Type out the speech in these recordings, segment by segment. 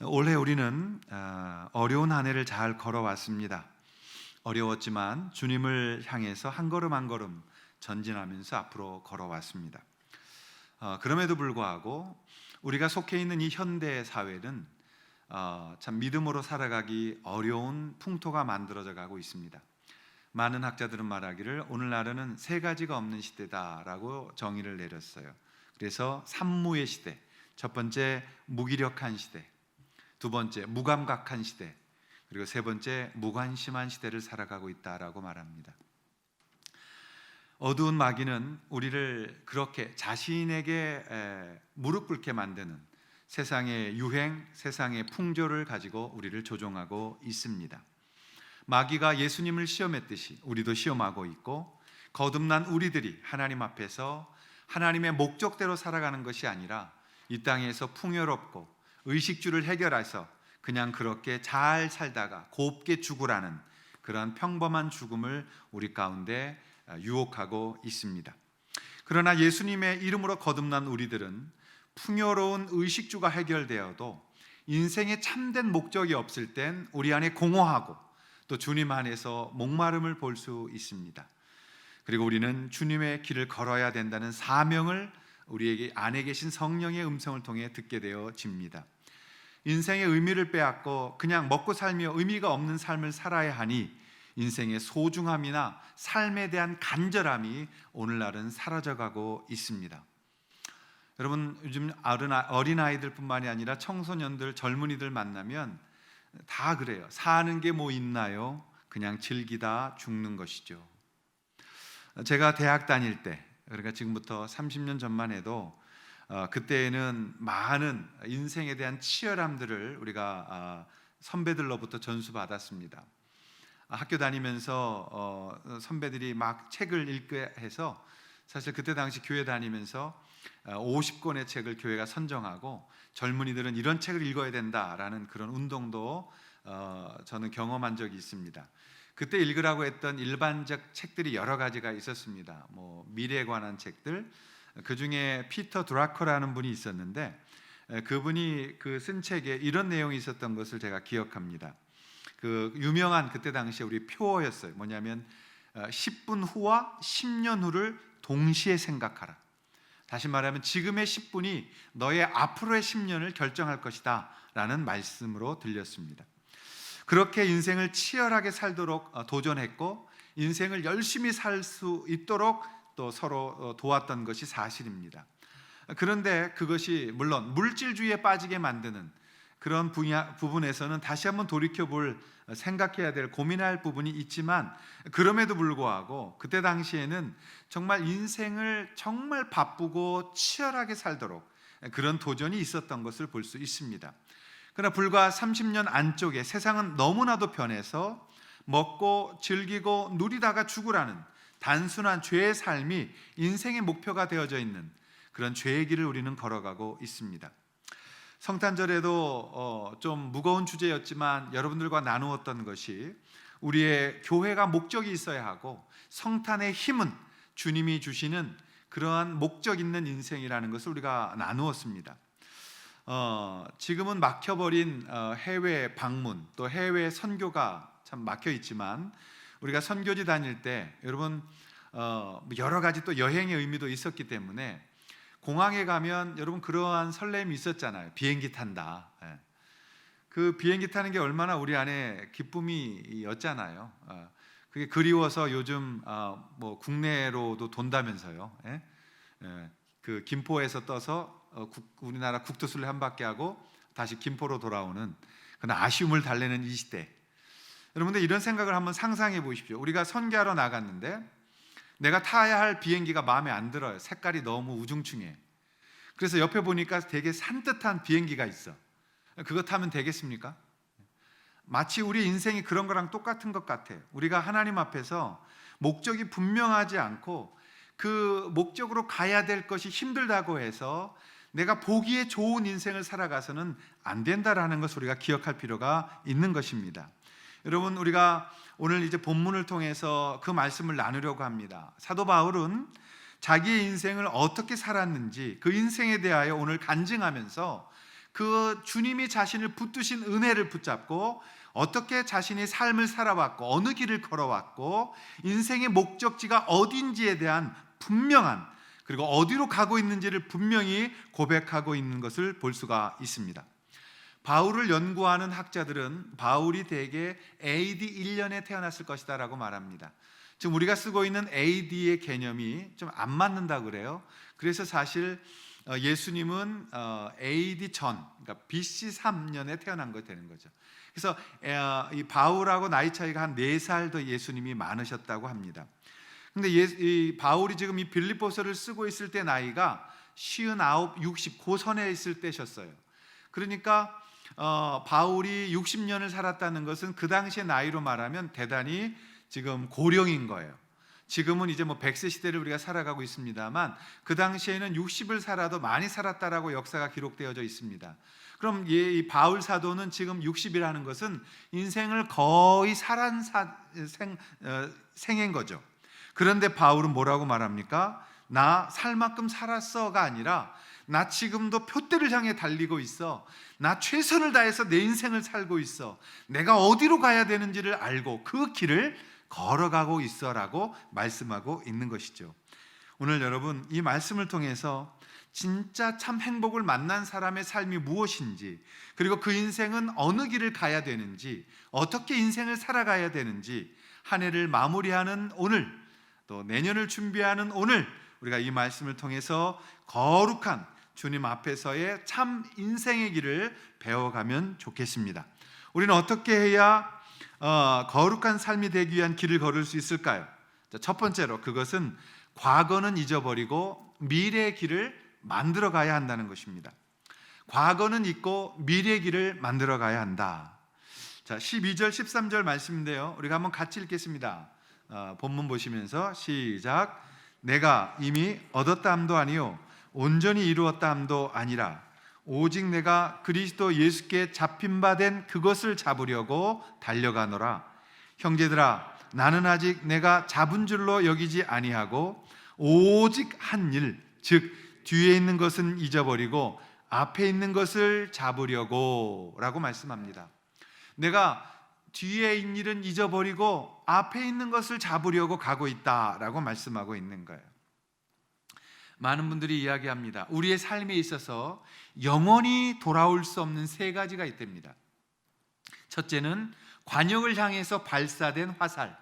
올해 우리는 어려운 한 해를 잘 걸어왔습니다. 어려웠지만 주님을 향해서 한 걸음 한 걸음 전진하면서 앞으로 걸어왔습니다. 그럼에도 불구하고 우리가 속해 있는 이 현대 사회는 참 믿음으로 살아가기 어려운 풍토가 만들어져 가고 있습니다. 많은 학자들은 말하기를 오늘날은 세 가지가 없는 시대다라고 정의를 내렸어요. 그래서 산무의 시대, 첫 번째 무기력한 시대, 두 번째 무감각한 시대, 그리고 세 번째 무관심한 시대를 살아가고 있다라고 말합니다. 어두운 마귀는 우리를 그렇게 자신에게 무릎 꿇게 만드는 세상의 유행, 세상의 풍조를 가지고 우리를 조종하고 있습니다. 마귀가 예수님을 시험했듯이 우리도 시험하고 있고, 거듭난 우리들이 하나님 앞에서 하나님의 목적대로 살아가는 것이 아니라 이 땅에서 풍요롭고 의식주를 해결해서 그냥 그렇게 잘 살다가 곱게 죽으라는 그런 평범한 죽음을 우리 가운데 유혹하고 있습니다. 그러나 예수님의 이름으로 거듭난 우리들은 풍요로운 의식주가 해결되어도 인생에 참된 목적이 없을 땐 우리 안에 공허하고 또 주님 안에서 목마름을 볼 수 있습니다. 그리고 우리는 주님의 길을 걸어야 된다는 사명을 우리에게 안에 계신 성령의 음성을 통해 듣게 되어집니다. 인생의 의미를 빼앗고 그냥 먹고 살며 의미가 없는 삶을 살아야 하니 인생의 소중함이나 삶에 대한 간절함이 오늘날은 사라져가고 있습니다. 여러분, 요즘 어린아이들 뿐만이 아니라 청소년들, 젊은이들 만나면 다 그래요. 사는 게 뭐 있나요? 그냥 즐기다 죽는 것이죠. 제가 대학 다닐 때, 그러니까 지금부터 30년 전만 해도 그때에는 많은 인생에 대한 치열함들을 우리가 선배들로부터 전수받았습니다. 학교 다니면서 선배들이 막 책을 읽게 해서, 사실 그때 당시 교회 다니면서 50권의 책을 교회가 선정하고 젊은이들은 이런 책을 읽어야 된다라는 그런 운동도 저는 경험한 적이 있습니다. 그때 읽으라고 했던 일반적 책들이 여러 가지가 있었습니다. 미래에 관한 책들, 그 중에 피터 드라커라는 분이 있었는데 그분이 쓴 책에 이런 내용이 있었던 것을 제가 기억합니다. 그 유명한 그때 당시에 우리 표어였어요. 뭐냐면 10분 후와 10년 후를 동시에 생각하라. 다시 말하면 지금의 10분이 너의 앞으로의 10년을 결정할 것이다 라는 말씀으로 들렸습니다. 그렇게 인생을 치열하게 살도록 도전했고 인생을 열심히 살 수 있도록 또 서로 도왔던 것이 사실입니다. 그런데 그것이 물론 물질주의에 빠지게 만드는 그런 부분에서는 다시 한번 돌이켜볼, 생각해야 될, 고민할 부분이 있지만, 그럼에도 불구하고 그때 당시에는 정말 인생을 정말 바쁘고 치열하게 살도록 그런 도전이 있었던 것을 볼 수 있습니다. 그러나 불과 30년 안쪽에 세상은 너무나도 변해서 먹고 즐기고 누리다가 죽으라는 단순한 죄의 삶이 인생의 목표가 되어져 있는 그런 죄의 길을 우리는 걸어가고 있습니다. 성탄절에도 좀 무거운 주제였지만 여러분들과 나누었던 것이, 우리의 교회가 목적이 있어야 하고 성탄의 힘은 주님이 주시는 그러한 목적 있는 인생이라는 것을 우리가 나누었습니다. 지금은 막혀버린 해외 방문, 또 해외 선교가 참 막혀 있지만, 우리가 선교지 다닐 때 여러분 여러 가지 또 여행의 의미도 있었기 때문에 공항에 가면 여러분 그러한 설렘이 있었잖아요. 비행기 탄다. 그 비행기 타는 게 얼마나 우리 안에 기쁨이었잖아요. 그게 그리워서 요즘 국내로도 돈다면서요. 그 김포에서 떠서 우리나라 국토순례 한 바퀴 하고 다시 김포로 돌아오는 그런 아쉬움을 달래는 이 시대. 여러분들 이런 생각을 한번 상상해 보십시오. 우리가 선교하러 나갔는데 내가 타야 할 비행기가 마음에 안 들어요. 색깔이 너무 우중충해. 그래서 옆에 보니까 되게 산뜻한 비행기가 있어. 그거 타면 되겠습니까? 마치 우리 인생이 그런 거랑 똑같은 것 같아요. 우리가 하나님 앞에서 목적이 분명하지 않고 그 목적으로 가야 될 것이 힘들다고 해서 내가 보기에 좋은 인생을 살아가서는 안 된다라는 것을 우리가 기억할 필요가 있는 것입니다. 여러분, 우리가 오늘 이제 본문을 통해서 그 말씀을 나누려고 합니다. 사도 바울은 자기의 인생을 어떻게 살았는지 그 인생에 대하여 오늘 간증하면서 그 주님이 자신을 붙드신 은혜를 붙잡고 어떻게 자신의 삶을 살아왔고 어느 길을 걸어왔고 인생의 목적지가 어딘지에 대한 분명한, 그리고 어디로 가고 있는지를 분명히 고백하고 있는 것을 볼 수가 있습니다. 바울을 연구하는 학자들은 바울이 대개 AD 1년에 태어났을 것이다 라고 말합니다. 지금 우리가 쓰고 있는 AD의 개념이 좀 안 맞는다 그래요. 그래서 사실 예수님은 AD 전, 그러니까 BC 3년에 태어난 거 되는 거죠. 그래서 이 바울하고 나이 차이가 한 4살 더 예수님이 많으셨다고 합니다. 근데 이 바울이 지금 이 빌립보서를 쓰고 있을 때 나이가 59, 60 고선에 있을 때셨어요. 그러니까 바울이 60년을 살았다는 것은 그 당시의 나이로 말하면 대단히 지금 고령인 거예요. 지금은 이제 뭐 100세 시대를 우리가 살아가고 있습니다만 그 당시에는 60을 살아도 많이 살았다라고 역사가 기록되어져 있습니다. 그럼 이 바울 사도는 지금 60이라는 것은 인생을 거의 살한 생인 거죠. 그런데 바울은 뭐라고 말합니까? 나 살 만큼 살았어가 아니라 나 지금도 표대를 향해 달리고 있어. 나 최선을 다해서 내 인생을 살고 있어. 내가 어디로 가야 되는지를 알고 그 길을 걸어가고 있어라고 말씀하고 있는 것이죠. 오늘 여러분 이 말씀을 통해서 진짜 참 행복을 만난 사람의 삶이 무엇인지, 그리고 그 인생은 어느 길을 가야 되는지, 어떻게 인생을 살아가야 되는지, 한 해를 마무리하는 오늘, 또 내년을 준비하는 오늘, 우리가 이 말씀을 통해서 거룩한 주님 앞에서의 참 인생의 길을 배워가면 좋겠습니다. 우리는 어떻게 해야 거룩한 삶이 되기 위한 길을 걸을 수 있을까요? 첫 번째로 그것은 과거는 잊어버리고 미래의 길을 만들어 가야 한다는 것입니다. 과거는 잊고 미래의 길을 만들어 가야 한다. 자, 12절 13절 말씀인데요, 우리가 한번 같이 읽겠습니다. 본문 보시면서 시작. 내가 이미 얻었다 함도 아니요 온전히 이루었다 함도 아니라 오직 내가 그리스도 예수께 잡힌 바 된 그것을 잡으려고 달려가노라. 형제들아, 나는 아직 내가 잡은 줄로 여기지 아니하고 오직 한 일, 즉 뒤에 있는 것은 잊어버리고 앞에 있는 것을 잡으려고 라고 말씀합니다. 내가 뒤에 있는 일은 잊어버리고 앞에 있는 것을 잡으려고 가고 있다라고 말씀하고 있는 거예요. 많은 분들이 이야기합니다. 우리의 삶에 있어서 영원히 돌아올 수 없는 3가지가 있답니다. 첫째는 관역을 향해서 발사된 화살,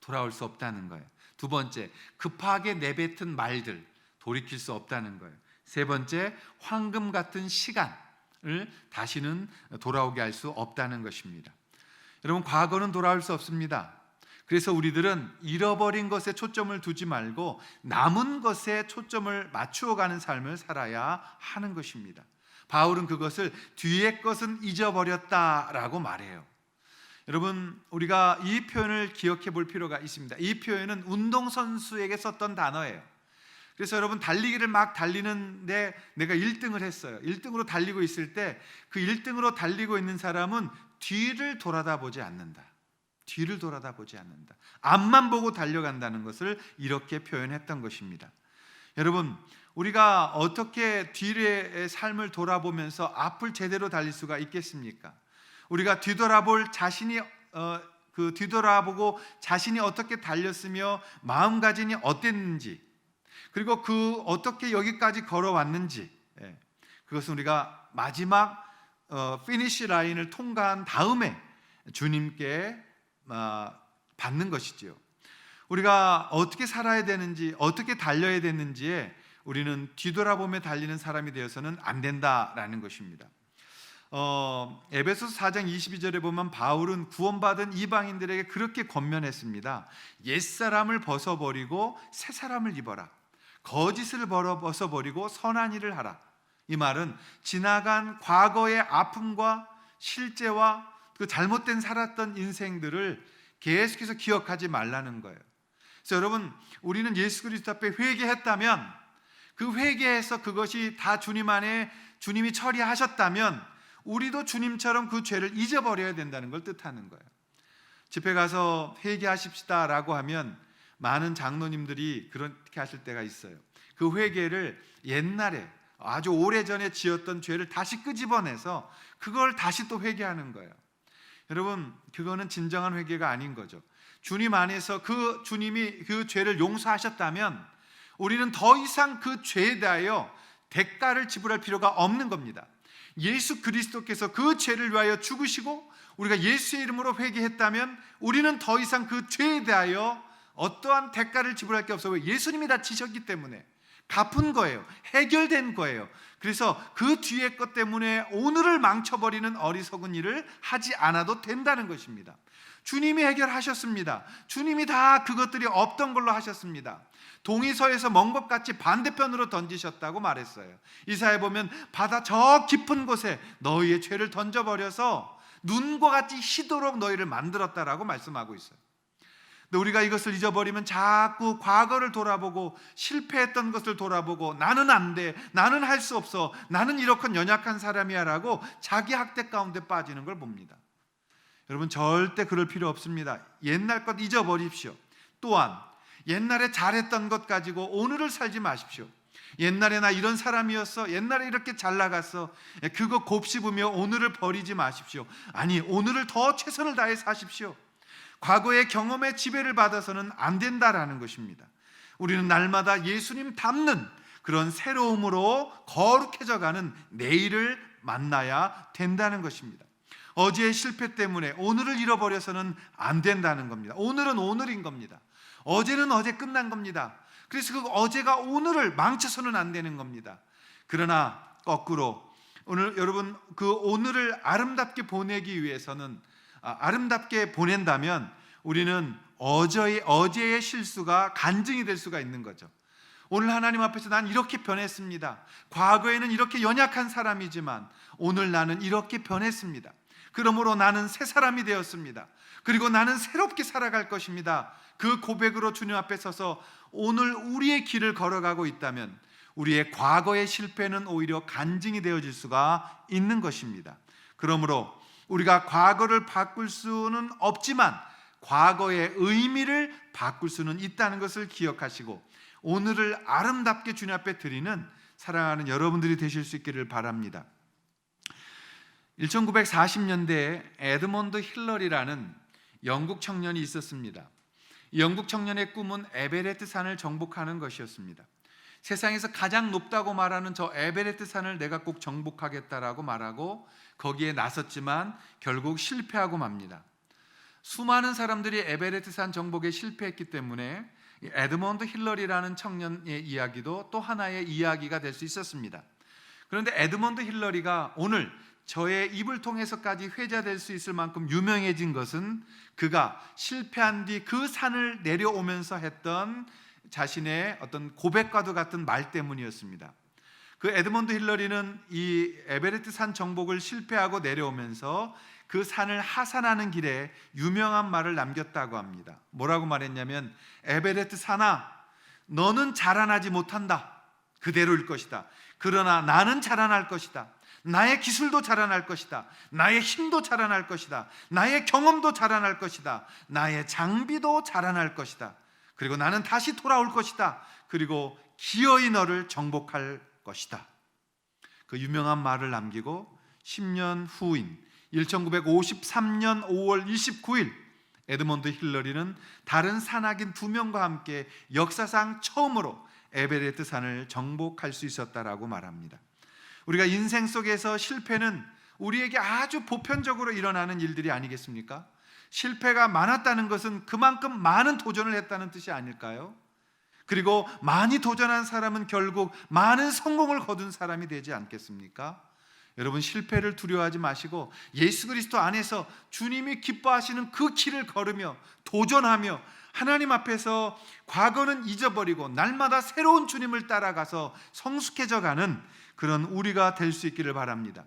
돌아올 수 없다는 거예요. 두 번째, 급하게 내뱉은 말들, 돌이킬 수 없다는 거예요. 세 번째, 황금 같은 시간을 다시는 돌아오게 할 수 없다는 것입니다. 여러분, 과거는 돌아올 수 없습니다. 그래서 우리들은 잃어버린 것에 초점을 두지 말고 남은 것에 초점을 맞추어 가는 삶을 살아야 하는 것입니다. 바울은 그것을 뒤의 것은 잊어버렸다라고 말해요. 여러분, 우리가 이 표현을 기억해 볼 필요가 있습니다. 이 표현은 운동선수에게 썼던 단어예요. 그래서 여러분, 달리기를 막 달리는데 내가 1등을 했어요. 1등으로 달리고 있을 때 그 1등으로 달리고 있는 사람은 뒤를 돌아다보지 않는다. 뒤를 돌아다보지 않는다. 앞만 보고 달려간다는 것을 이렇게 표현했던 것입니다. 여러분, 우리가 어떻게 뒤의 삶을 돌아보면서 앞을 제대로 달릴 수가 있겠습니까? 우리가 뒤돌아볼 자신이 뒤돌아보고 자신이 어떻게 달렸으며 마음가짐이 어땠는지, 그리고 그 어떻게 여기까지 걸어왔는지, 그것은 우리가 마지막 피니시 라인을 통과한 다음에 주님께 받는 것이지요. 우리가 어떻게 살아야 되는지, 어떻게 달려야 되는지에 우리는 뒤돌아보며 달리는 사람이 되어서는 안 된다라는 것입니다. 에베소서 4장 22절에 보면 바울은 구원받은 이방인들에게 그렇게 권면했습니다. 옛사람을 벗어버리고 새사람을 입어라. 거짓을 벗어버리고 선한 일을 하라. 이 말은 지나간 과거의 아픔과 실제와 그 잘못된 살았던 인생들을 계속해서 기억하지 말라는 거예요. 그래서 여러분, 우리는 예수 그리스도 앞에 회개했다면, 그 회개에서 그것이 다 주님 안에 주님이 처리하셨다면 우리도 주님처럼 그 죄를 잊어버려야 된다는 걸 뜻하는 거예요. 집회 가서 회개하십시다라고 하면 많은 장로님들이 그렇게 하실 때가 있어요. 그 회개를 옛날에 아주 오래전에 지었던 죄를 다시 끄집어내서 그걸 다시 또 회개하는 거예요. 여러분, 그거는 진정한 회개가 아닌 거죠. 주님 안에서 그 주님이 그 죄를 용서하셨다면 우리는 더 이상 그 죄에 대하여 대가를 지불할 필요가 없는 겁니다. 예수 그리스도께서 그 죄를 위하여 죽으시고 우리가 예수의 이름으로 회개했다면 우리는 더 이상 그 죄에 대하여 어떠한 대가를 지불할 게 없어요. 예수님이 다 지셨기 때문에 갚은 거예요. 해결된 거예요. 그래서 그 뒤에 것 때문에 오늘을 망쳐버리는 어리석은 일을 하지 않아도 된다는 것입니다. 주님이 해결하셨습니다. 주님이 다 그것들이 없던 걸로 하셨습니다. 동이서에서 먼 것 같이 반대편으로 던지셨다고 말했어요. 이사야에 보면 바다 저 깊은 곳에 너희의 죄를 던져버려서 눈과 같이 희도록 너희를 만들었다라고 말씀하고 있어요. 근데 우리가 이것을 잊어버리면 자꾸 과거를 돌아보고 실패했던 것을 돌아보고 나는 안 돼, 나는 할 수 없어, 나는 이렇게 연약한 사람이야 라고 자기 학대 가운데 빠지는 걸 봅니다. 여러분, 절대 그럴 필요 없습니다. 옛날 것 잊어버리십시오. 또한 옛날에 잘했던 것 가지고 오늘을 살지 마십시오. 옛날에 나 이런 사람이었어, 옛날에 이렇게 잘 나갔어, 그거 곱씹으며 오늘을 버리지 마십시오. 아니, 오늘을 더 최선을 다해 사십시오. 과거의 경험의 지배를 받아서는 안 된다라는 것입니다. 우리는 날마다 예수님 닮는 그런 새로움으로 거룩해져가는 내일을 만나야 된다는 것입니다. 어제의 실패 때문에 오늘을 잃어버려서는 안 된다는 겁니다. 오늘은 오늘인 겁니다. 어제는 어제 끝난 겁니다. 그래서 그 어제가 오늘을 망쳐서는 안 되는 겁니다. 그러나 거꾸로 오늘 여러분 그 오늘을 아름답게 보내기 위해서는 아름답게 보낸다면 우리는 어제의 실수가 간증이 될 수가 있는 거죠. 오늘 하나님 앞에서 난 이렇게 변했습니다. 과거에는 이렇게 연약한 사람이지만 오늘 나는 이렇게 변했습니다. 그러므로 나는 새 사람이 되었습니다. 그리고 나는 새롭게 살아갈 것입니다. 그 고백으로 주님 앞에 서서 오늘 우리의 길을 걸어가고 있다면 우리의 과거의 실패는 오히려 간증이 되어질 수가 있는 것입니다. 그러므로 우리가 과거를 바꿀 수는 없지만 과거의 의미를 바꿀 수는 있다는 것을 기억하시고 오늘을 아름답게 주님 앞에 드리는 사랑하는 여러분들이 되실 수 있기를 바랍니다. 1940년대에 에드먼드 힐러리라는 영국 청년이 있었습니다. 영국 청년의 꿈은 에베레스트 산을 정복하는 것이었습니다. 세상에서 가장 높다고 말하는 저 에베레스트 산을 내가 꼭 정복하겠다라고 말하고 거기에 나섰지만 결국 실패하고 맙니다. 수많은 사람들이 에베레스트 산 정복에 실패했기 때문에 에드먼드 힐러리라는 청년의 이야기도 또 하나의 이야기가 될 수 있었습니다. 그런데 에드먼드 힐러리가 오늘 저의 입을 통해서까지 회자될 수 있을 만큼 유명해진 것은 그가 실패한 뒤 그 산을 내려오면서 했던 자신의 어떤 고백과도 같은 말 때문이었습니다. 그 에드먼드 힐러리는 이 에베레스트 산 정복을 실패하고 내려오면서 그 산을 하산하는 길에 유명한 말을 남겼다고 합니다. 뭐라고 말했냐면, 에베레스트 산아, 너는 자라나지 못한다. 그대로일 것이다. 그러나 나는 자라날 것이다. 나의 기술도 자라날 것이다. 나의 힘도 자라날 것이다. 나의 경험도 자라날 것이다. 나의 장비도 자라날 것이다. 그리고 나는 다시 돌아올 것이다. 그리고 기어이 너를 정복할 것이다. 그 유명한 말을 남기고 10년 후인 1953년 5월 29일 에드먼드 힐러리는 다른 산악인 2명과 함께 역사상 처음으로 에베레스트 산을 정복할 수 있었다라고 말합니다. 우리가 인생 속에서 실패는 우리에게 아주 보편적으로 일어나는 일들이 아니겠습니까? 실패가 많았다는 것은 그만큼 많은 도전을 했다는 뜻이 아닐까요? 그리고 많이 도전한 사람은 결국 많은 성공을 거둔 사람이 되지 않겠습니까? 여러분, 실패를 두려워하지 마시고 예수 그리스도 안에서 주님이 기뻐하시는 그 길을 걸으며 도전하며 하나님 앞에서 과거는 잊어버리고 날마다 새로운 주님을 따라가서 성숙해져가는 그런 우리가 될 수 있기를 바랍니다.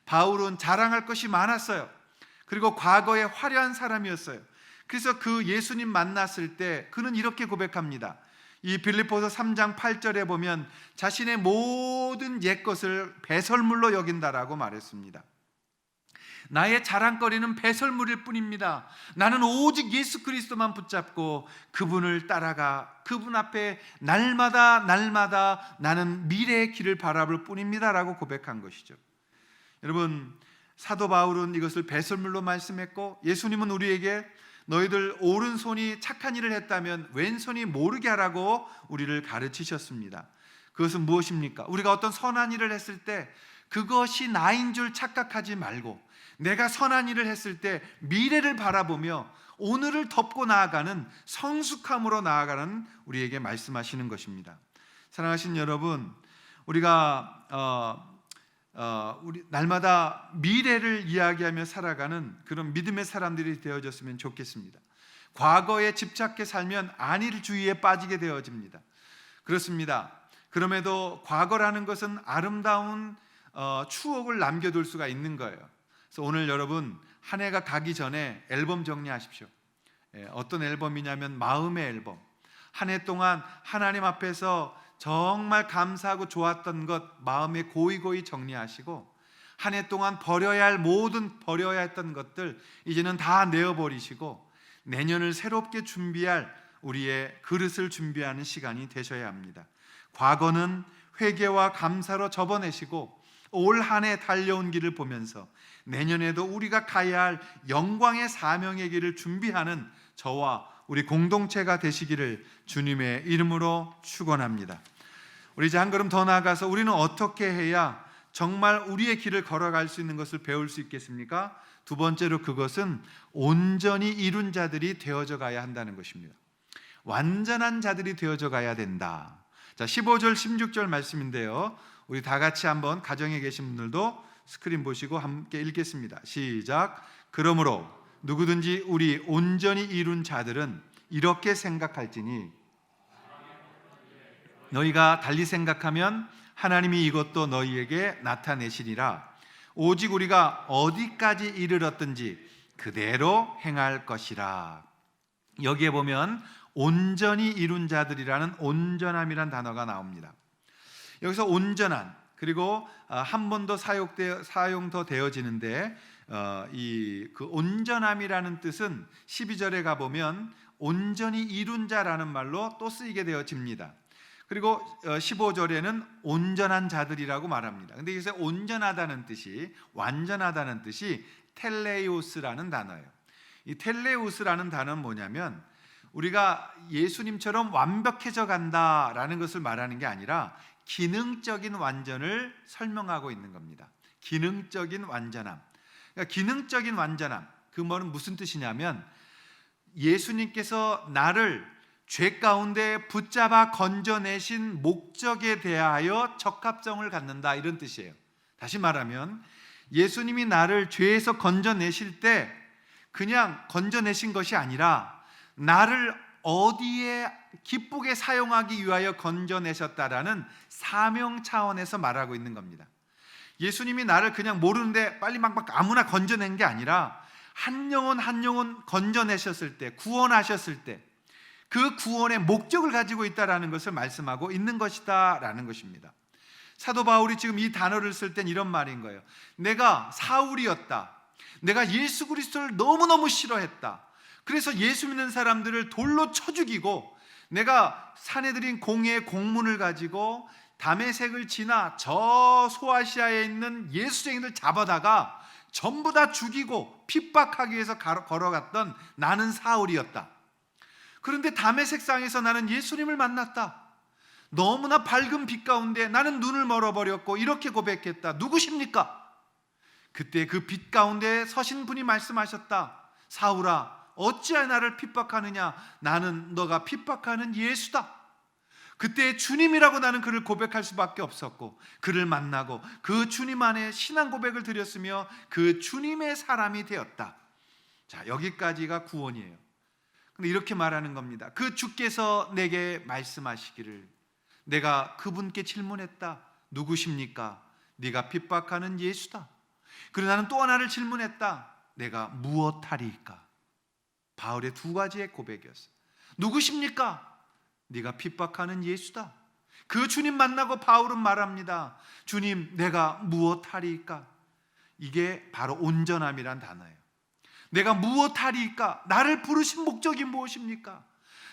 바울은 자랑할 것이 많았어요. 그리고 과거에 화려한 사람이었어요. 그래서 그 예수님 만났을 때 그는 이렇게 고백합니다. 이 빌립보서 3장 8절에 보면 자신의 모든 옛것을 배설물로 여긴다라고 말했습니다. 나의 자랑거리는 배설물일 뿐입니다. 나는 오직 예수 그리스도만 붙잡고 그분을 따라가 그분 앞에 날마다 나는 미래의 길을 바라볼 뿐입니다 라고 고백한 것이죠. 여러분, 사도 바울은 이것을 배설물로 말씀했고, 예수님은 우리에게 너희들 오른손이 착한 일을 했다면 왼손이 모르게 하라고 우리를 가르치셨습니다. 그것은 무엇입니까? 우리가 어떤 선한 일을 했을 때 그것이 나인 줄 착각하지 말고, 내가 선한 일을 했을 때 미래를 바라보며 오늘을 덮고 나아가는 성숙함으로 나아가는 우리에게 말씀하시는 것입니다. 사랑하신 여러분, 우리가 우리 날마다 미래를 이야기하며 살아가는 그런 믿음의 사람들이 되어졌으면 좋겠습니다. 과거에 집착해 살면 안일 주의에 빠지게 되어집니다. 그렇습니다. 그럼에도 과거라는 것은 아름다운 추억을 남겨둘 수가 있는 거예요. 그래서 오늘 여러분, 한 해가 가기 전에 앨범 정리하십시오. 어떤 앨범이냐면 마음의 앨범. 한 해 동안 하나님 앞에서 정말 감사하고 좋았던 것 마음에 고이고이 정리하시고, 한 해 동안 버려야 했던 것들 이제는 다 내어버리시고 내년을 새롭게 준비할 우리의 그릇을 준비하는 시간이 되셔야 합니다. 과거는 회개와 감사로 접어내시고 올 한 해 달려온 길을 보면서 내년에도 우리가 가야 할 영광의 사명의 길을 준비하는 저와 우리 공동체가 되시기를 주님의 이름으로 축원합니다. 우리 이제 한 걸음 더 나아가서 우리는 어떻게 해야 정말 우리의 길을 걸어갈 수 있는 것을 배울 수 있겠습니까? 두 번째로 그것은 온전히 이룬 자들이 되어져 가야 한다는 것입니다. 완전한 자들이 되어져 가야 된다. 자, 15절 16절 말씀인데요, 우리 다 같이 한번 가정에 계신 분들도 스크린 보시고 함께 읽겠습니다. 시작. 그러므로 누구든지 우리 온전히 이룬 자들은 이렇게 생각할지니, 너희가 달리 생각하면 하나님이 이것도 너희에게 나타내시리라. 오직 우리가 어디까지 이르렀든지 그대로 행할 것이라. 여기에 보면 온전히 이룬 자들이라는 온전함이란 단어가 나옵니다. 여기서 온전한, 그리고 한 번 더 사용 더 되어지는데 그 온전함이라는 뜻은 12절에 가보면 온전히 이룬 자라는 말로 또 쓰이게 되어집니다. 그리고 15절에는 온전한 자들이라고 말합니다. 근데 여기서 온전하다는 뜻이, 완전하다는 뜻이 텔레오스라는 단어예요. 이 텔레오스라는 단어는 뭐냐면 우리가 예수님처럼 완벽해져 간다라는 것을 말하는 게 아니라 기능적인 완전을 설명하고 있는 겁니다. 기능적인 완전함. 그러니까 기능적인 완전함, 그 말은 무슨 뜻이냐면 예수님께서 나를 죄 가운데 붙잡아 건져내신 목적에 대하여 적합성을 갖는다, 이런 뜻이에요. 다시 말하면 예수님이 나를 죄에서 건져내실 때 그냥 건져내신 것이 아니라 나를 어디에 기쁘게 사용하기 위하여 건져내셨다라는 사명 차원에서 말하고 있는 겁니다. 예수님이 나를 그냥 모르는데 빨리 막 아무나 건져낸 게 아니라 한 영혼 한 영혼 건져내셨을 때, 구원하셨을 때 그 구원의 목적을 가지고 있다라는 것을 말씀하고 있는 것이다라는 것입니다. 사도 바울이 지금 이 단어를 쓸 땐 이런 말인 거예요. 내가 사울이었다. 내가 예수 그리스도를 너무너무 싫어했다. 그래서 예수 믿는 사람들을 돌로 쳐 죽이고, 내가 사내들인 공의의 공문을 가지고 다메섹을 지나 저 소아시아에 있는 예수쟁이들 잡아다가 전부 다 죽이고 핍박하기 위해서 걸어갔던 나는 사울이었다. 그런데 다메섹상에서 나는 예수님을 만났다. 너무나 밝은 빛 가운데 나는 눈을 멀어버렸고 이렇게 고백했다. 누구십니까? 그때 그 빛 가운데 서신 분이 말씀하셨다. 사울아, 어찌하여 나를 핍박하느냐? 나는 너가 핍박하는 예수다. 그때 주님이라고 나는 그를 고백할 수밖에 없었고, 그를 만나고 그 주님 안에 신앙 고백을 드렸으며 그 주님의 사람이 되었다. 자, 여기까지가 구원이에요. 근데 이렇게 말하는 겁니다. 그 주께서 내게 말씀하시기를, 내가 그분께 질문했다. 누구십니까? 네가 핍박하는 예수다. 그리고 나는 또 하나를 질문했다. 내가 무엇하리까? 바울의 두 가지의 고백이었어요. 누구십니까? 네가 핍박하는 예수다. 그 주님 만나고 바울은 말합니다. 주님, 내가 무엇하리까? 이게 바로 온전함이란 단어예요. 내가 무엇하리까? 나를 부르신 목적이 무엇입니까?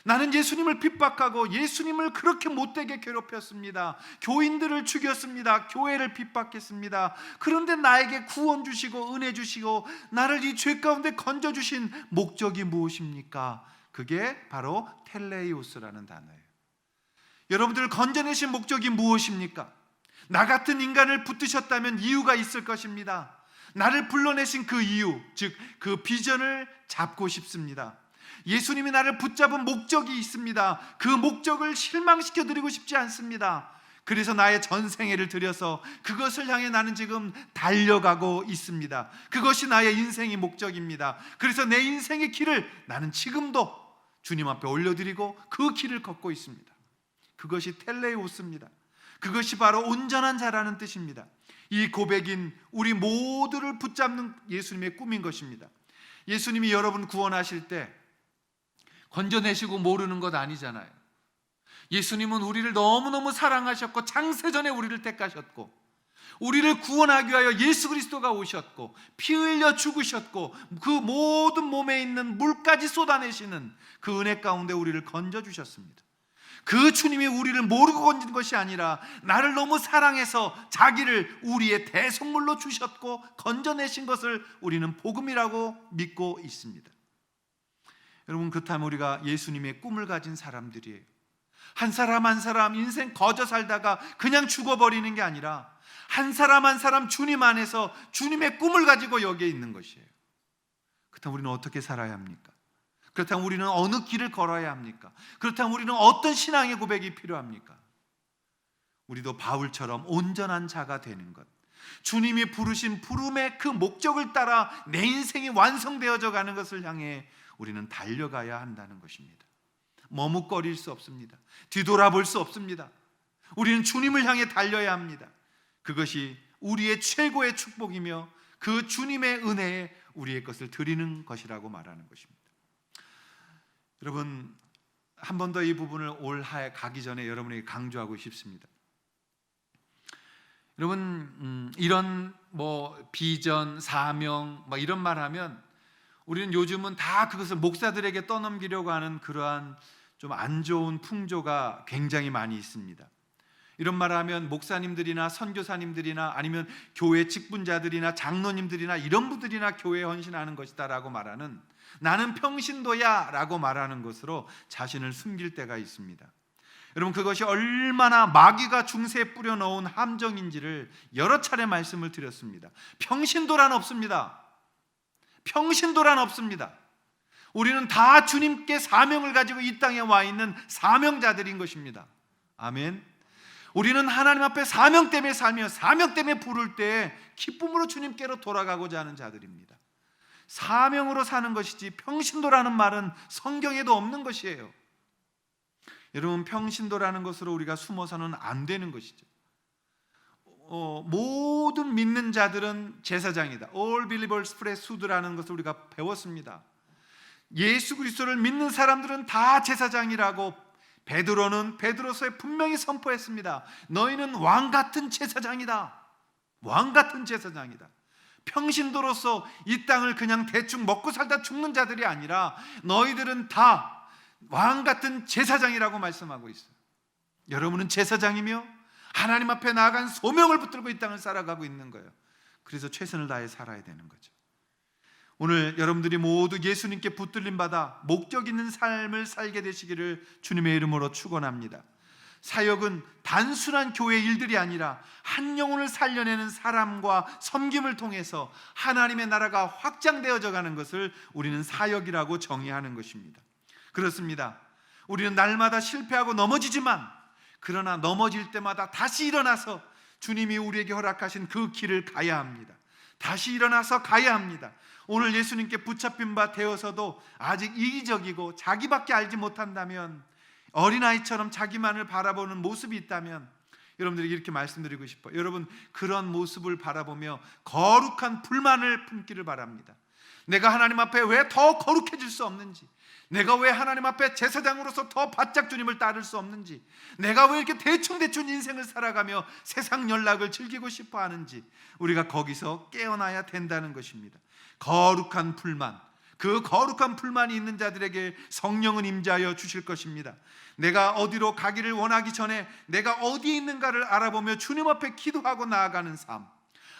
나는 예수님을 핍박하고 예수님을 그렇게 못되게 괴롭혔습니다. 교인들을 죽였습니다. 교회를 핍박했습니다. 그런데 나에게 구원 주시고 은혜 주시고 나를 이 죄 가운데 건져주신 목적이 무엇입니까? 그게 바로 텔레이오스라는 단어예요. 여러분들을 건져내신 목적이 무엇입니까? 나 같은 인간을 붙드셨다면 이유가 있을 것입니다. 나를 불러내신 그 이유, 즉 그 비전을 잡고 싶습니다. 예수님이 나를 붙잡은 목적이 있습니다. 그 목적을 실망시켜드리고 싶지 않습니다. 그래서 나의 전생애를 들여서 그것을 향해 나는 지금 달려가고 있습니다. 그것이 나의 인생의 목적입니다. 그래서 내 인생의 길을 나는 지금도 주님 앞에 올려드리고 그 길을 걷고 있습니다. 그것이 텔레오스입니다. 그것이 바로 온전한 자라는 뜻입니다. 이 고백인 우리 모두를 붙잡는 예수님의 꿈인 것입니다. 예수님이 여러분 구원하실 때 건져내시고 모르는 것 아니잖아요. 예수님은 우리를 너무너무 사랑하셨고 창세전에 우리를 택하셨고 우리를 구원하기 위하여 예수 그리스도가 오셨고 피 흘려 죽으셨고 그 모든 몸에 있는 물까지 쏟아내시는 그 은혜 가운데 우리를 건져주셨습니다. 그 주님이 우리를 모르고 건진 것이 아니라 나를 너무 사랑해서 자기를 우리의 대속물로 주셨고 건져내신 것을 우리는 복음이라고 믿고 있습니다. 여러분, 그렇다면 우리가 예수님의 꿈을 가진 사람들이에요. 한 사람 한 사람 인생 거저 살다가 그냥 죽어버리는 게 아니라 한 사람 한 사람 주님 안에서 주님의 꿈을 가지고 여기에 있는 것이에요. 그렇다면 우리는 어떻게 살아야 합니까? 그렇다면 우리는 어느 길을 걸어야 합니까? 그렇다면 우리는 어떤 신앙의 고백이 필요합니까? 우리도 바울처럼 온전한 자가 되는 것, 주님이 부르신 부름의 그 목적을 따라 내 인생이 완성되어져 가는 것을 향해 우리는 달려가야 한다는 것입니다. 머뭇거릴 수 없습니다. 뒤돌아볼 수 없습니다. 우리는 주님을 향해 달려야 합니다. 그것이 우리의 최고의 축복이며 그 주님의 은혜에 우리의 것을 드리는 것이라고 말하는 것입니다. 여러분, 한 번 더 이 부분을 올해 가기 전에 여러분에게 강조하고 싶습니다. 여러분, 이런 비전, 사명 이런 말 하면 우리는 요즘은 다 그것을 목사들에게 떠넘기려고 하는 그러한 좀 안 좋은 풍조가 굉장히 많이 있습니다. 이런 말 하면 목사님들이나 선교사님들이나 아니면 교회 직분자들이나 장로님들이나 이런 분들이나 교회에 헌신하는 것이다 라고 말하는, 나는 평신도야 라고 말하는 것으로 자신을 숨길 때가 있습니다. 여러분, 그것이 얼마나 마귀가 중세에 뿌려놓은 함정인지를 여러 차례 말씀을 드렸습니다. 평신도란 없습니다. 평신도란 없습니다. 우리는 다 주님께 사명을 가지고 이 땅에 와 있는 사명자들인 것입니다. 아멘. 우리는 하나님 앞에 사명 때문에 살며 사명 때문에 부를 때 기쁨으로 주님께로 돌아가고자 하는 자들입니다. 사명으로 사는 것이지 평신도라는 말은 성경에도 없는 것이에요. 여러분, 평신도라는 것으로 우리가 숨어서는 안 되는 것이죠. 모든 믿는 자들은 제사장이다. All believers priesthood라는 것을 우리가 배웠습니다. 예수 그리스도를 믿는 사람들은 다 제사장이라고 베드로는 베드로서에 분명히 선포했습니다. 너희는 왕 같은 제사장이다. 왕 같은 제사장이다. 평신도로서 이 땅을 그냥 대충 먹고 살다 죽는 자들이 아니라 너희들은 다 왕 같은 제사장이라고 말씀하고 있어요. 여러분은 제사장이며 하나님 앞에 나아간 소명을 붙들고 이 땅을 살아가고 있는 거예요. 그래서 최선을 다해 살아야 되는 거죠. 오늘 여러분들이 모두 예수님께 붙들림 받아 목적 있는 삶을 살게 되시기를 주님의 이름으로 축원합니다. 사역은 단순한 교회 일들이 아니라 한 영혼을 살려내는 사람과 섬김을 통해서 하나님의 나라가 확장되어져 가는 것을 우리는 사역이라고 정의하는 것입니다. 그렇습니다. 우리는 날마다 실패하고 넘어지지만 그러나 넘어질 때마다 다시 일어나서 주님이 우리에게 허락하신 그 길을 가야 합니다. 다시 일어나서 가야 합니다. 오늘 예수님께 붙잡힌 바 되어서도 아직 이기적이고 자기밖에 알지 못한다면, 어린아이처럼 자기만을 바라보는 모습이 있다면 여러분들에게 이렇게 말씀드리고 싶어요. 여러분, 그런 모습을 바라보며 거룩한 불만을 품기를 바랍니다. 내가 하나님 앞에 왜 더 거룩해질 수 없는지, 내가 왜 하나님 앞에 제사장으로서 더 바짝 주님을 따를 수 없는지, 내가 왜 이렇게 대충대충 인생을 살아가며 세상 연락을 즐기고 싶어 하는지, 우리가 거기서 깨어나야 된다는 것입니다. 거룩한 불만, 그 거룩한 불만이 있는 자들에게 성령은 임재하여 주실 것입니다. 내가 어디로 가기를 원하기 전에 내가 어디에 있는가를 알아보며 주님 앞에 기도하고 나아가는 삶,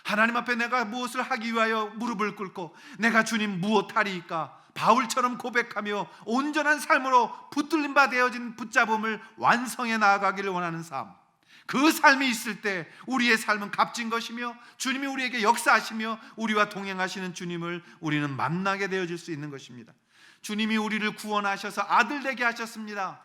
하나님 앞에 내가 무엇을 하기 위하여 무릎을 꿇고 내가 주님 무엇하리이까 바울처럼 고백하며 온전한 삶으로 붙들림 바 되어진 붙잡음을 완성해 나아가기를 원하는 삶, 그 삶이 있을 때 우리의 삶은 값진 것이며 주님이 우리에게 역사하시며 우리와 동행하시는 주님을 우리는 만나게 되어질 수 있는 것입니다. 주님이 우리를 구원하셔서 아들 되게 하셨습니다.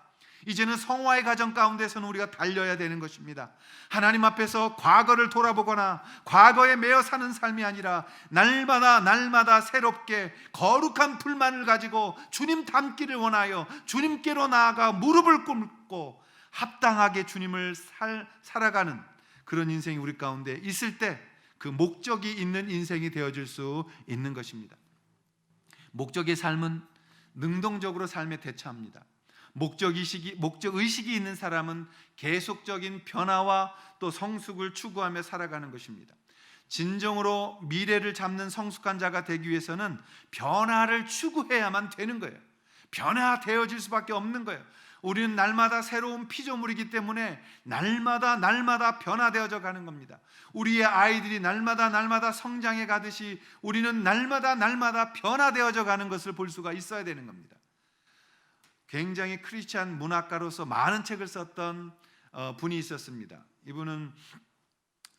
이제는 성화의 가정 가운데서는 우리가 달려야 되는 것입니다. 하나님 앞에서 과거를 돌아보거나 과거에 매여 사는 삶이 아니라 날마다 새롭게 거룩한 불만을 가지고 주님 닮기를 원하여 주님께로 나아가 무릎을 꿇고 합당하게 주님을 살아가는 그런 인생이 우리 가운데 있을 때 그 목적이 있는 인생이 되어질 수 있는 것입니다. 목적의 삶은 능동적으로 삶에 대처합니다. 목적의식이 있는 사람은 계속적인 변화와 또 성숙을 추구하며 살아가는 것입니다. 진정으로 미래를 잡는 성숙한 자가 되기 위해서는 변화를 추구해야만 되는 거예요. 변화되어질 수밖에 없는 거예요. 우리는 날마다 새로운 피조물이기 때문에 날마다 변화되어져 가는 겁니다. 우리의 아이들이 날마다 성장해 가듯이 우리는 날마다 변화되어져 가는 것을 볼 수가 있어야 되는 겁니다. 굉장히 크리스찬 문학가로서 많은 책을 썼던 분이 있었습니다. 이분은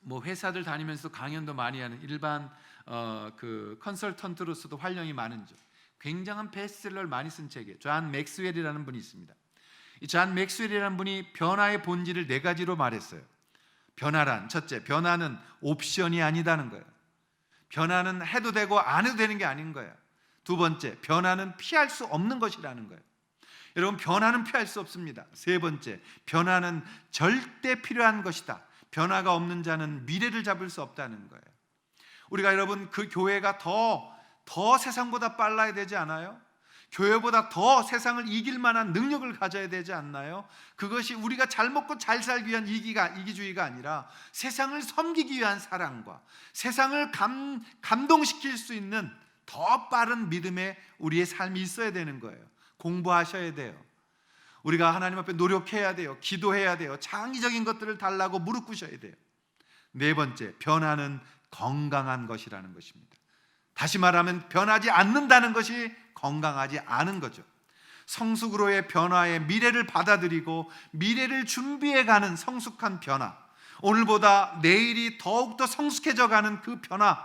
뭐 회사들 다니면서 강연도 많이 하는 일반 그 컨설턴트로서도 활용이 많은 굉장한 베스트셀러를 많이 쓴 책이에요. 존 맥스웰이라는 분이 있습니다. 이 존 맥스웰이라는 분이 변화의 본질을 4가지로 말했어요. 변화란, 첫째, 변화는 옵션이 아니다는 거예요. 변화는 해도 되고 안 해도 되는 게 아닌 거예요. 두 번째, 변화는 피할 수 없는 것이라는 거예요. 여러분, 변화는 피할 수 없습니다. 세 번째, 변화는 절대 필요한 것이다. 변화가 없는 자는 미래를 잡을 수 없다는 거예요. 우리가 여러분 그 교회가 더 세상보다 빨라야 되지 않아요? 교회보다 더 세상을 이길 만한 능력을 가져야 되지 않나요? 그것이 우리가 잘 먹고 잘 살기 위한 이기주의가 아니라 세상을 섬기기 위한 사랑과 세상을 감동시킬 수 있는 더 빠른 믿음의 우리의 삶이 있어야 되는 거예요. 공부하셔야 돼요. 우리가 하나님 앞에 노력해야 돼요. 기도해야 돼요. 창의적인 것들을 달라고 무릎 꿇으셔야 돼요. 네 번째, 변화는 건강한 것이라는 것입니다. 다시 말하면 변하지 않는다는 것이 건강하지 않은 거죠. 성숙으로의 변화에 미래를 받아들이고 미래를 준비해가는 성숙한 변화, 오늘보다 내일이 더욱더 성숙해져 가는 그 변화,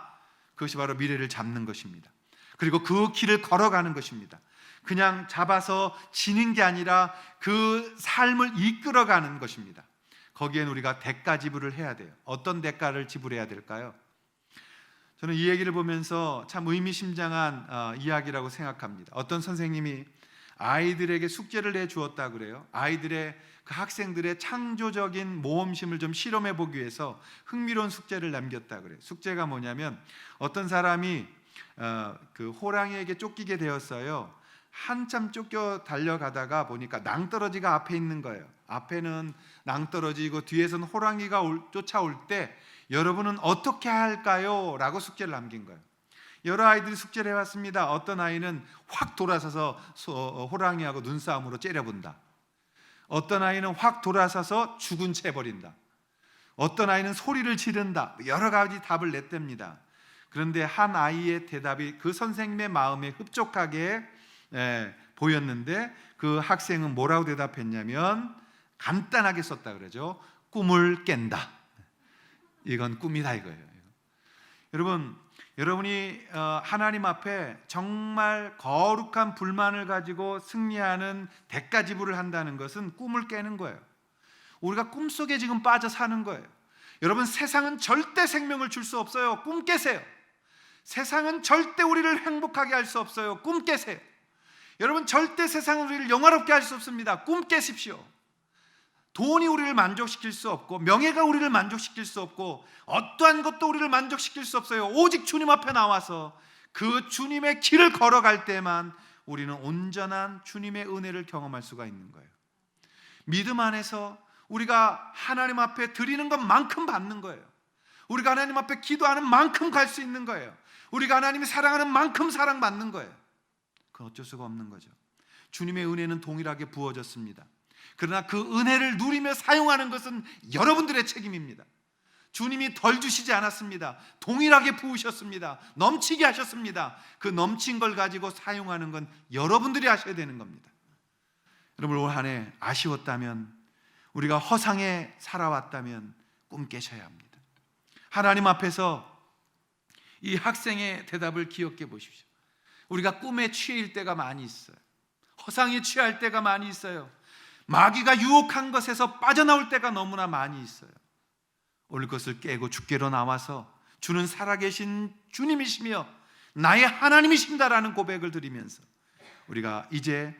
그것이 바로 미래를 잡는 것입니다. 그리고 그 길을 걸어가는 것입니다. 그냥 잡아서 지는 게 아니라 그 삶을 이끌어가는 것입니다. 거기엔 우리가 대가 지불을 해야 돼요. 어떤 대가를 지불해야 될까요? 저는 이 얘기를 보면서 참 의미심장한 이야기라고 생각합니다. 어떤 선생님이 아이들에게 숙제를 내주었다 그래요. 아이들의 그 학생들의 창조적인 모험심을 좀 실험해 보기 위해서 흥미로운 숙제를 남겼다 그래요. 숙제가 뭐냐면 어떤 사람이 그 호랑이에게 쫓기게 되었어요. 한참 쫓겨 달려가다가 보니까 낭떠러지가 앞에 있는 거예요. 앞에는 낭떠러지고 뒤에서는 호랑이가 쫓아올 때 여러분은 어떻게 할까요? 라고 숙제를 남긴 거예요. 여러 아이들이 숙제를 해왔습니다. 어떤 아이는 확 돌아서서 호랑이하고 눈싸움으로 째려본다. 어떤 아이는 확 돌아서서 죽은 채 버린다. 어떤 아이는 소리를 지른다. 여러 가지 답을 냈답니다. 그런데 한 아이의 대답이 그 선생님의 마음에 흡족하게 보였는데 그 학생은 뭐라고 대답했냐면 간단하게 썼다 그러죠. 꿈을 깬다. 이건 꿈이다 이거예요. 여러분이 하나님 앞에 정말 거룩한 불만을 가지고 승리하는 대가 지불을 한다는 것은 꿈을 깨는 거예요. 우리가 꿈속에 지금 빠져 사는 거예요. 여러분, 세상은 절대 생명을 줄 수 없어요. 꿈 깨세요. 세상은 절대 우리를 행복하게 할 수 없어요. 꿈 깨세요. 여러분, 절대 세상은 우리를 영화롭게 할 수 없습니다. 꿈 깨십시오. 돈이 우리를 만족시킬 수 없고 명예가 우리를 만족시킬 수 없고 어떠한 것도 우리를 만족시킬 수 없어요. 오직 주님 앞에 나와서 그 주님의 길을 걸어갈 때만 우리는 온전한 주님의 은혜를 경험할 수가 있는 거예요. 믿음 안에서 우리가 하나님 앞에 드리는 것만큼 받는 거예요. 우리가 하나님 앞에 기도하는 만큼 갈 수 있는 거예요. 우리가 하나님이 사랑하는 만큼 사랑받는 거예요. 그건 어쩔 수가 없는 거죠. 주님의 은혜는 동일하게 부어졌습니다. 그러나 그 은혜를 누리며 사용하는 것은 여러분들의 책임입니다. 주님이 덜 주시지 않았습니다. 동일하게 부으셨습니다. 넘치게 하셨습니다. 그 넘친 걸 가지고 사용하는 건 여러분들이 하셔야 되는 겁니다. 여러분, 올 한 해 아쉬웠다면, 우리가 허상에 살아왔다면 꿈 깨셔야 합니다. 하나님 앞에서 이 학생의 대답을 기억해 보십시오. 우리가 꿈에 취해일 때가 많이 있어요. 허상에 취할 때가 많이 있어요. 마귀가 유혹한 것에서 빠져나올 때가 너무나 많이 있어요. 오늘 것을 깨고 주께로 나와서 주는 살아계신 주님이시며 나의 하나님이신다라는 고백을 드리면서 우리가 이제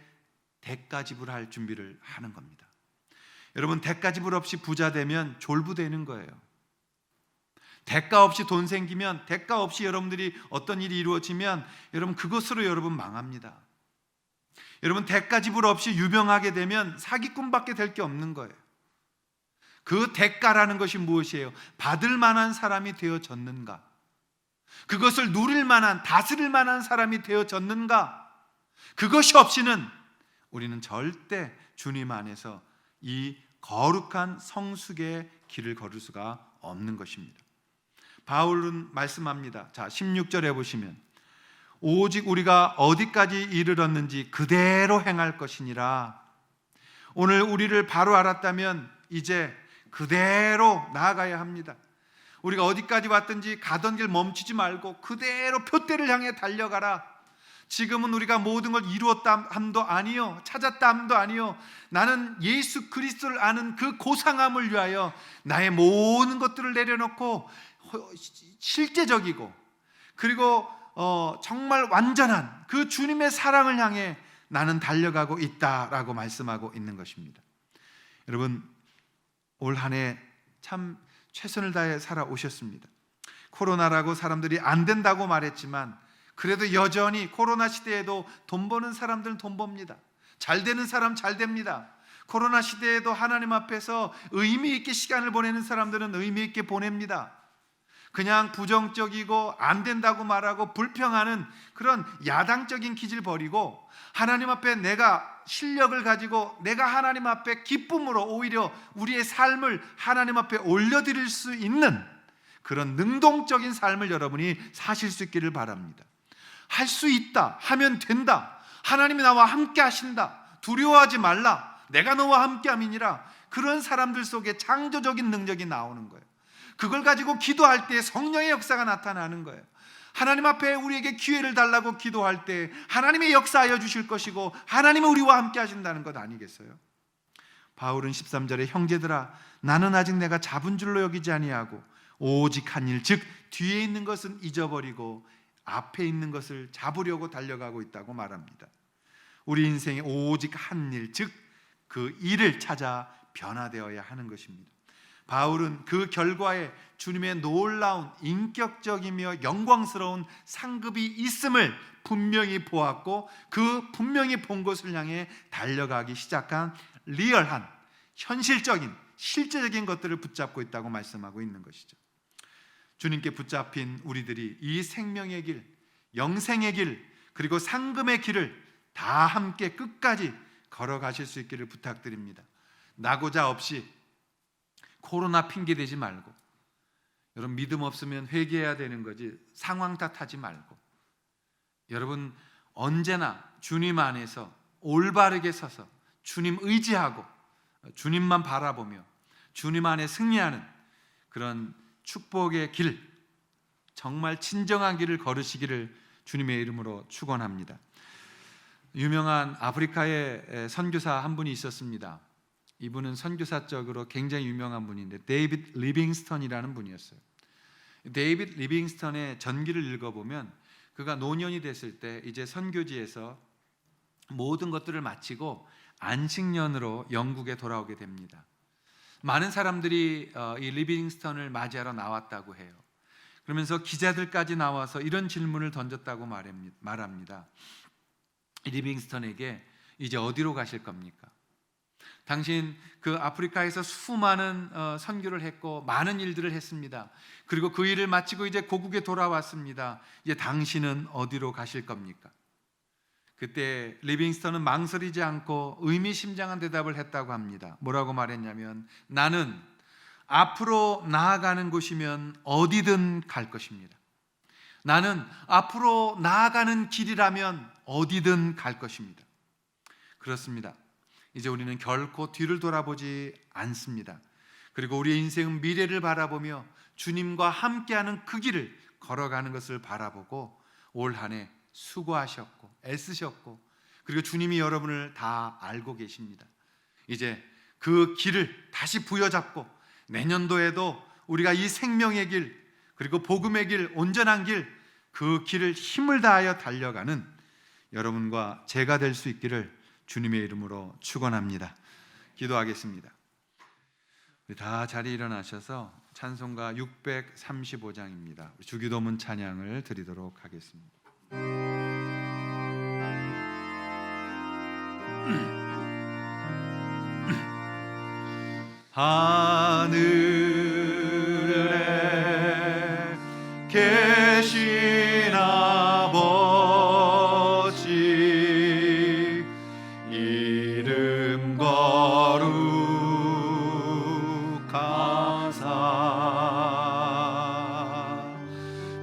대가 지불할 준비를 하는 겁니다. 여러분, 대가 지불 없이 부자 되면 졸부되는 거예요. 대가 없이 돈 생기면, 대가 없이 여러분들이 어떤 일이 이루어지면 여러분 그것으로 여러분 망합니다. 여러분, 대가 지불 없이 유명하게 되면 사기꾼밖에 될 게 없는 거예요. 그 대가라는 것이 무엇이에요? 받을 만한 사람이 되어졌는가? 그것을 누릴 만한, 다스릴 만한 사람이 되어졌는가? 그것이 없이는 우리는 절대 주님 안에서 이 거룩한 성숙의 길을 걸을 수가 없는 것입니다. 바울은 말씀합니다. 자, 16절에 보시면 오직 우리가 어디까지 이르렀는지 그대로 행할 것이니라. 오늘 우리를 바로 알았다면 이제 그대로 나아가야 합니다. 우리가 어디까지 왔든지 가던 길 멈추지 말고 그대로 표대를 향해 달려가라. 지금은 우리가 모든 걸 이루었다 함도 아니요, 찾았다 함도 아니요, 나는 예수 그리스도를 아는 그 고상함을 위하여 나의 모든 것들을 내려놓고 실제적이고 그리고 정말 완전한 그 주님의 사랑을 향해 나는 달려가고 있다라고 말씀하고 있는 것입니다. 여러분, 올 한 해 참 최선을 다해 살아오셨습니다. 코로나라고 사람들이 안 된다고 말했지만 그래도 여전히 코로나 시대에도 돈 버는 사람들은 돈 법니다. 잘 되는 사람 잘 됩니다. 코로나 시대에도 하나님 앞에서 의미 있게 시간을 보내는 사람들은 의미 있게 보냅니다. 그냥 부정적이고 안 된다고 말하고 불평하는 그런 야당적인 기질 버리고 하나님 앞에 내가 실력을 가지고 내가 하나님 앞에 기쁨으로 오히려 우리의 삶을 하나님 앞에 올려드릴 수 있는 그런 능동적인 삶을 여러분이 사실 수 있기를 바랍니다. 할 수 있다, 하면 된다, 하나님이 나와 함께 하신다, 두려워하지 말라, 내가 너와 함께함이니라, 그런 사람들 속에 창조적인 능력이 나오는 거예요. 그걸 가지고 기도할 때 성령의 역사가 나타나는 거예요. 하나님 앞에 우리에게 기회를 달라고 기도할 때 하나님의 역사하여 주실 것이고 하나님은 우리와 함께 하신다는 것 아니겠어요? 바울은 13절에 형제들아 나는 아직 내가 잡은 줄로 여기지 아니하고 오직 한 일, 즉 뒤에 있는 것은 잊어버리고 앞에 있는 것을 잡으려고 달려가고 있다고 말합니다. 우리 인생에 오직 한 일, 즉 그 일을 찾아 변화되어야 하는 것입니다. 바울은 그 결과에 주님의 놀라운 인격적이며 영광스러운 상급이 있음을 분명히 보았고 그 분명히 본 것을 향해 달려가기 시작한 리얼한 현실적인 실제적인 것들을 붙잡고 있다고 말씀하고 있는 것이죠. 주님께 붙잡힌 우리들이 이 생명의 길, 영생의 길, 그리고 상금의 길을 다 함께 끝까지 걸어가실 수 있기를 부탁드립니다. 나고자 없이 코로나 핑계 대지 말고, 여러분 믿음 없으면 회개해야 되는 거지 상황 탓하지 말고, 여러분 언제나 주님 안에서 올바르게 서서 주님 의지하고 주님만 바라보며 주님 안에 승리하는 그런 축복의 길, 정말 진정한 길을 걸으시기를 주님의 이름으로 축원합니다. 유명한 아프리카의 선교사 한 분이 있었습니다. 이분은 선교사적으로 굉장히 유명한 분인데 데이빗 리빙스턴이라는 분이었어요. 데이빗 리빙스턴의 전기를 읽어보면 그가 노년이 됐을 때 이제 선교지에서 모든 것들을 마치고 안식년으로 영국에 돌아오게 됩니다. 많은 사람들이 이 리빙스턴을 맞이하러 나왔다고 해요. 그러면서 기자들까지 나와서 이런 질문을 던졌다고 말합니다. 리빙스턴에게 이제 어디로 가실 겁니까? 당신 그 아프리카에서 수많은 선교를 했고 많은 일들을 했습니다. 그리고 그 일을 마치고 이제 고국에 돌아왔습니다. 이제 당신은 어디로 가실 겁니까? 그때 리빙스턴은 망설이지 않고 의미심장한 대답을 했다고 합니다. 뭐라고 말했냐면, 나는 앞으로 나아가는 곳이면 어디든 갈 것입니다. 나는 앞으로 나아가는 길이라면 어디든 갈 것입니다. 그렇습니다. 이제 우리는 결코 뒤를 돌아보지 않습니다. 그리고 우리의 인생은 미래를 바라보며 주님과 함께하는 그 길을 걸어가는 것을 바라보고 올 한 해 수고하셨고 애쓰셨고, 그리고 주님이 여러분을 다 알고 계십니다. 이제 그 길을 다시 부여잡고 내년도에도 우리가 이 생명의 길, 그리고 복음의 길, 온전한 길, 그 길을 힘을 다하여 달려가는 여러분과 제가 될 수 있기를 주님의 이름으로 축원합니다. 기도하겠습니다. 우리 다 자리 일어나셔서 찬송가 635장입니다. 주기도문 찬양을 드리도록 하겠습니다. 하늘에 계신 아버지, 이름 거룩하사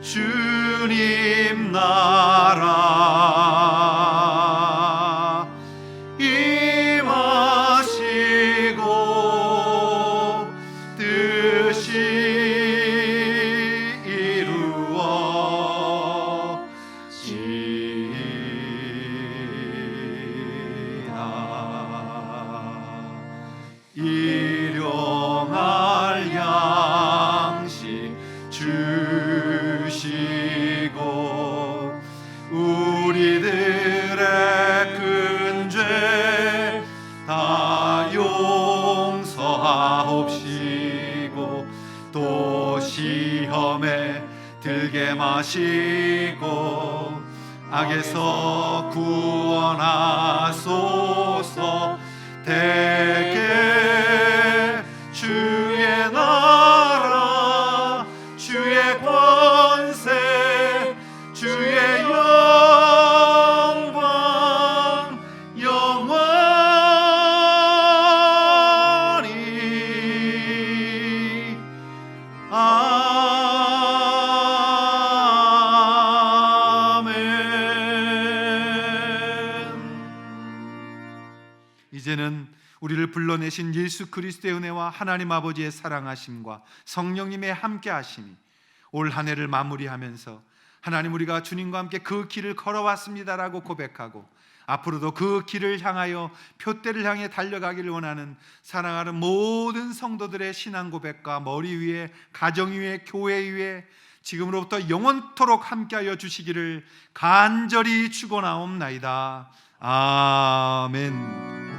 주님 나라 임하시고 뜻이 이루어지이다. 일용할 양식 주시고 우리들의 큰 죄 다 용서하옵시고 또 시험에 들게 마시고 악에서 구원하소서. 대개 주의 나라 주의 권세 주의 영광 영원히 이제는 우리를 불러내신 예수 그리스도의 은혜와 하나님 아버지의 사랑하심과 성령님의 함께하심이 올 한 해를 마무리하면서 하나님, 우리가 주님과 함께 그 길을 걸어왔습니다라고 고백하고 앞으로도 그 길을 향하여 표대를 향해 달려가기를 원하는 사랑하는 모든 성도들의 신앙 고백과 머리 위에, 가정 위에, 교회 위에 지금으로부터 영원토록 함께하여 주시기를 간절히 축원하옵나이다. 아멘.